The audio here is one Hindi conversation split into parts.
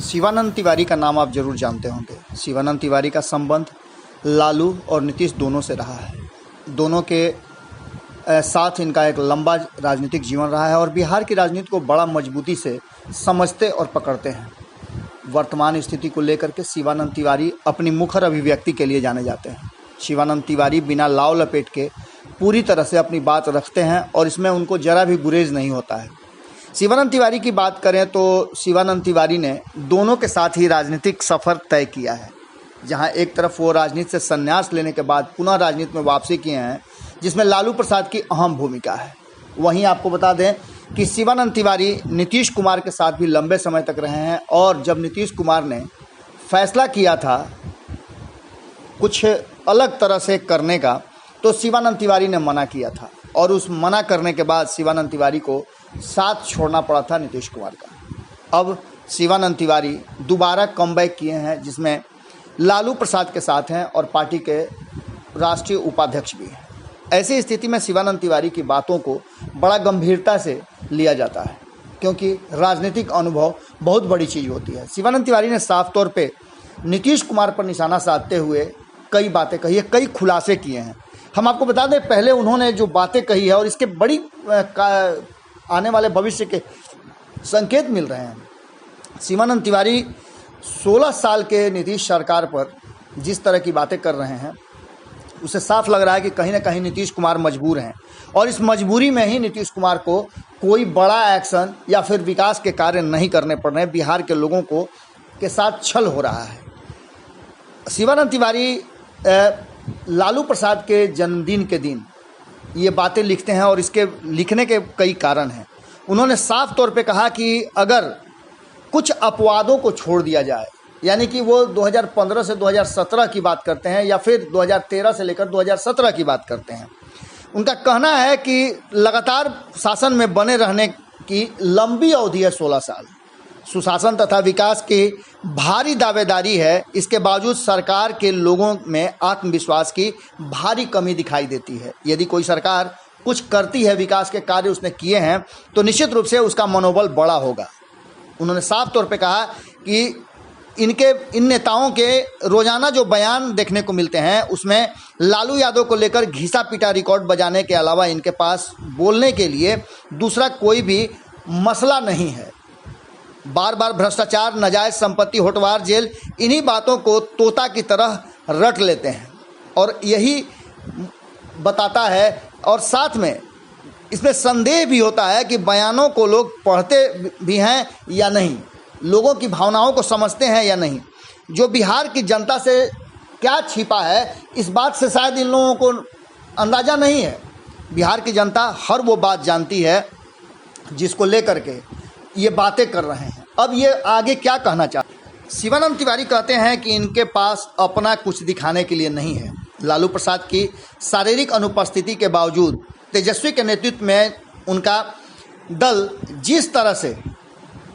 शिवानंद तिवारी का नाम आप जरूर जानते होंगे। शिवानंद तिवारी का संबंध लालू और नीतीश दोनों से रहा है। दोनों के साथ इनका एक लंबा राजनीतिक जीवन रहा है और बिहार की राजनीति को बड़ा मजबूती से समझते और पकड़ते हैं। वर्तमान स्थिति को लेकर के शिवानंद तिवारी अपनी मुखर अभिव्यक्ति के लिए जाने जाते हैं। शिवानंद तिवारी बिना लाव लपेट के पूरी तरह से अपनी बात रखते हैं और इसमें उनको जरा भी गुरेज नहीं होता है। शिवानंद तिवारी की बात करें तो शिवानंद तिवारी ने दोनों के साथ ही राजनीतिक सफ़र तय किया है। जहां एक तरफ वो राजनीति से संन्यास लेने के बाद पुनः राजनीति में वापसी किए हैं, जिसमें लालू प्रसाद की अहम भूमिका है। वहीं आपको बता दें कि शिवानंद तिवारी नीतीश कुमार के साथ भी लंबे समय तक रहे हैं और जब नीतीश कुमार ने फैसला किया था कुछ अलग तरह से करने का, तो शिवानंद तिवारी ने मना किया था और उस मना करने के बाद शिवानंद तिवारी को साथ छोड़ना पड़ा था नीतीश कुमार का। अब शिवानंद तिवारी दोबारा कमबैक किए हैं, जिसमें लालू प्रसाद के साथ हैं और पार्टी के राष्ट्रीय उपाध्यक्ष भी हैं। ऐसी स्थिति में शिवानंद तिवारी की बातों को बड़ा गंभीरता से लिया जाता है, क्योंकि राजनीतिक अनुभव बहुत बड़ी चीज़ होती है। शिवानंद तिवारी ने साफ तौर पे नीतीश कुमार पर निशाना साधते हुए कई बातें कही है, कई खुलासे किए हैं। हम आपको बता दें, पहले उन्होंने जो बातें कही है और इसके बड़ी आने वाले भविष्य के संकेत मिल रहे हैं। शिवानंद तिवारी 16 साल के नीतीश सरकार पर जिस तरह की बातें कर रहे हैं, उसे साफ लग रहा है कि कहीं ना कहीं नीतीश कुमार मजबूर हैं और इस मजबूरी में ही नीतीश कुमार को कोई बड़ा एक्शन या फिर विकास के कार्य नहीं करने पड़ रहे हैं। बिहार के लोगों को के साथ छल हो रहा है। शिवानंद तिवारी लालू प्रसाद के जन्मदिन के दिन ये बातें लिखते हैं और इसके लिखने के कई कारण हैं। उन्होंने साफ तौर पे कहा कि अगर कुछ अपवादों को छोड़ दिया जाए, यानी कि वो 2015 से 2017 की बात करते हैं या फिर 2013 से लेकर 2017 की बात करते हैं। उनका कहना है कि लगातार शासन में बने रहने की लंबी अवधि है 16 साल। सुशासन तथा विकास की भारी दावेदारी है, इसके बावजूद सरकार के लोगों में आत्मविश्वास की भारी कमी दिखाई देती है। यदि कोई सरकार कुछ करती है, विकास के कार्य उसने किए हैं, तो निश्चित रूप से उसका मनोबल बड़ा होगा। उन्होंने साफ तौर पे कहा कि इन नेताओं के रोजाना जो बयान देखने को मिलते हैं, उसमें लालू यादव को लेकर घिसा पीटा रिकॉर्ड बजाने के अलावा इनके पास बोलने के लिए दूसरा कोई भी मसला नहीं है। बार बार भ्रष्टाचार, नाजायज संपत्ति, होटवार जेल, इन्हीं बातों को तोता की तरह रट लेते हैं और यही बताता है। और साथ में इसमें संदेह भी होता है कि बयानों को लोग पढ़ते भी हैं या नहीं, लोगों की भावनाओं को समझते हैं या नहीं। जो बिहार की जनता से क्या छिपा है, इस बात से शायद इन लोगों को अंदाज़ा नहीं है। बिहार की जनता हर वो बात जानती है जिसको लेकर के ये बातें कर रहे हैं। अब ये आगे क्या कहना चाहते हैं? शिवानंद तिवारी कहते हैं कि इनके पास अपना कुछ दिखाने के लिए नहीं है। लालू प्रसाद की शारीरिक अनुपस्थिति के बावजूद तेजस्वी के नेतृत्व में उनका दल जिस तरह से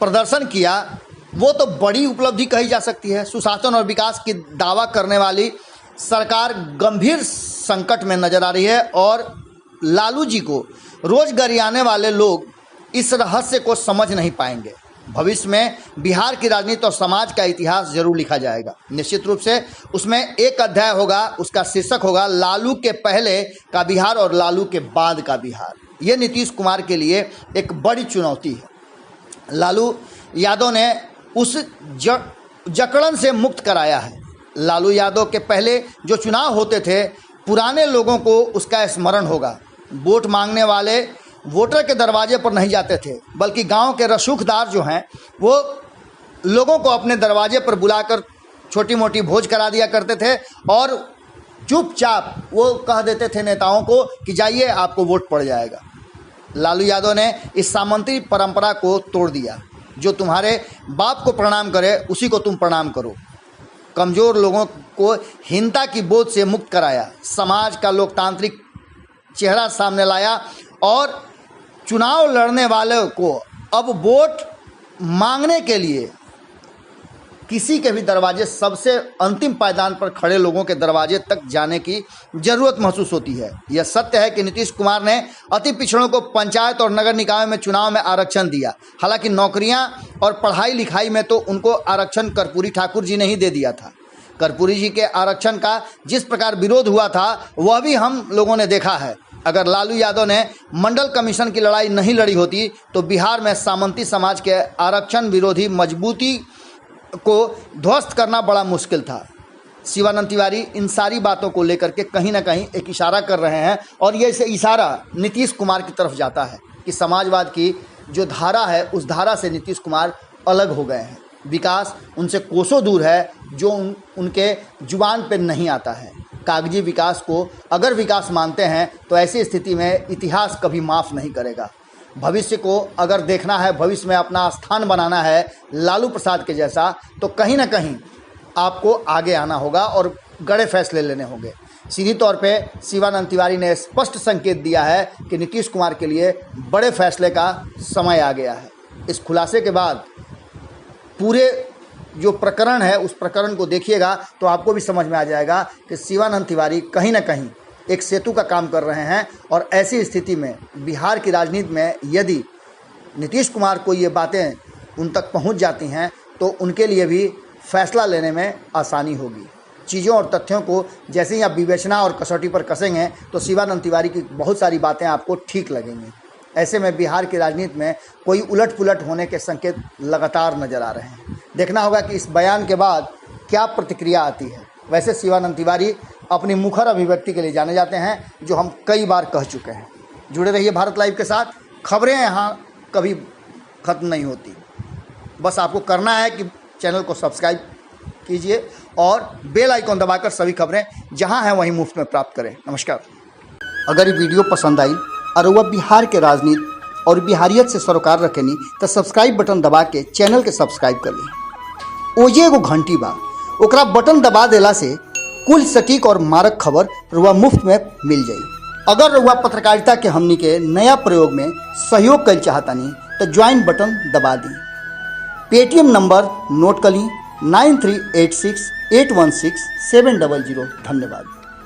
प्रदर्शन किया, वो तो बड़ी उपलब्धि कही जा सकती है। सुशासन और विकास की दावा करने वाली सरकार गंभीर संकट में नजर आ रही है और लालू जी को रोज गरियाने वाले लोग इस रहस्य को समझ नहीं पाएंगे। भविष्य में बिहार की राजनीति और समाज का इतिहास जरूर लिखा जाएगा। निश्चित रूप से उसमें एक अध्याय होगा, उसका शीर्षक होगा लालू के पहले का बिहार और लालू के बाद का बिहार। ये नीतीश कुमार के लिए एक बड़ी चुनौती है। लालू यादव ने उस जकड़न से मुक्त कराया है। लालू यादव के पहले जो चुनाव होते थे, पुराने लोगों को उसका स्मरण होगा। वोट मांगने वाले वोटर के दरवाजे पर नहीं जाते थे, बल्कि गांव के रसूखदार जो हैं वो लोगों को अपने दरवाजे पर बुलाकर छोटी मोटी भोज करा दिया करते थे और चुपचाप वो कह देते थे नेताओं को कि जाइए, आपको वोट पड़ जाएगा। लालू यादव ने इस सामंती परंपरा को तोड़ दिया। जो तुम्हारे बाप को प्रणाम करे उसी को तुम प्रणाम करो। कमज़ोर लोगों को हीनता की बोझ से मुक्त कराया, समाज का लोकतांत्रिक चेहरा सामने लाया और चुनाव लड़ने वाले को अब वोट मांगने के लिए किसी के भी दरवाजे, सबसे अंतिम पायदान पर खड़े लोगों के दरवाजे तक जाने की जरूरत महसूस होती है। यह सत्य है कि नीतीश कुमार ने अति पिछड़ों को पंचायत और नगर निकाय में चुनाव में आरक्षण दिया। हालांकि नौकरियां और पढ़ाई लिखाई में तो उनको आरक्षण कर्पूरी ठाकुर जी ने ही दे दिया था। कर्पूरी जी के आरक्षण का जिस प्रकार विरोध हुआ था वह भी हम लोगों ने देखा है। अगर लालू यादव ने मंडल कमीशन की लड़ाई नहीं लड़ी होती तो बिहार में सामंती समाज के आरक्षण विरोधी मजबूती को ध्वस्त करना बड़ा मुश्किल था। शिवानंद तिवारी इन सारी बातों को लेकर के कहीं ना कहीं एक इशारा कर रहे हैं और ये इसे इशारा नीतीश कुमार की तरफ जाता है कि समाजवाद की जो धारा है उस धारा से नीतीश कुमार अलग हो गए हैं। विकास उनसे कोसों दूर है, जो उनके जुबान पे नहीं आता है। कागजी विकास को अगर विकास मानते हैं तो ऐसी स्थिति में इतिहास कभी माफ़ नहीं करेगा। भविष्य को अगर देखना है, भविष्य में अपना स्थान बनाना है लालू प्रसाद के जैसा, तो कहीं ना कहीं आपको आगे आना होगा और बड़े फैसले लेने होंगे। सीधी तौर पे शिवानंद तिवारी ने स्पष्ट संकेत दिया है कि नीतीश कुमार के लिए बड़े फैसले का समय आ गया है। इस खुलासे के बाद पूरे जो प्रकरण है उस प्रकरण को देखिएगा तो आपको भी समझ में आ जाएगा कि शिवानंद तिवारी कहीं ना कहीं एक सेतु का काम कर रहे हैं। और ऐसी स्थिति में बिहार की राजनीति में यदि नीतीश कुमार को ये बातें उन तक पहुंच जाती हैं तो उनके लिए भी फैसला लेने में आसानी होगी। चीज़ों और तथ्यों को जैसे ही आप विवेचना और कसौटी पर कसेंगे तो शिवानंद तिवारी की बहुत सारी बातें आपको ठीक लगेंगी। ऐसे में बिहार की राजनीति में कोई उलट पुलट होने के संकेत लगातार नजर आ रहे हैं। देखना होगा कि इस बयान के बाद क्या प्रतिक्रिया आती है। वैसे शिवानंद तिवारी अपनी मुखर अभिव्यक्ति के लिए जाने जाते हैं, जो हम कई बार कह चुके हैं। जुड़े रहिए भारत लाइव के साथ। खबरें यहाँ कभी ख़त्म नहीं होती। बस आपको करना है कि चैनल को सब्सक्राइब कीजिए और बेल आइकॉन दबाकर सभी खबरें जहाँ हैं वहीं मुफ्त में प्राप्त करें। नमस्कार। अगर ये वीडियो पसंद आई और वह बिहार के राजनीति और बिहारियत से सरोकार रखेनी तो सब्सक्राइब बटन दबा के चैनल के सब्सक्राइब कर ली। ओजे एगो घंटी बा, ओकरा बटन दबा देला से कुल सटीक और मारक खबर रुआ मुफ्त में मिल जाई। अगर रुआ पत्रकारिता के हमनी के नया प्रयोग में सहयोग कर चाहतानी तो ज्वाइन बटन दबा दी। पेटीएम नंबर नोट कर ली 9386816700। धन्यवाद।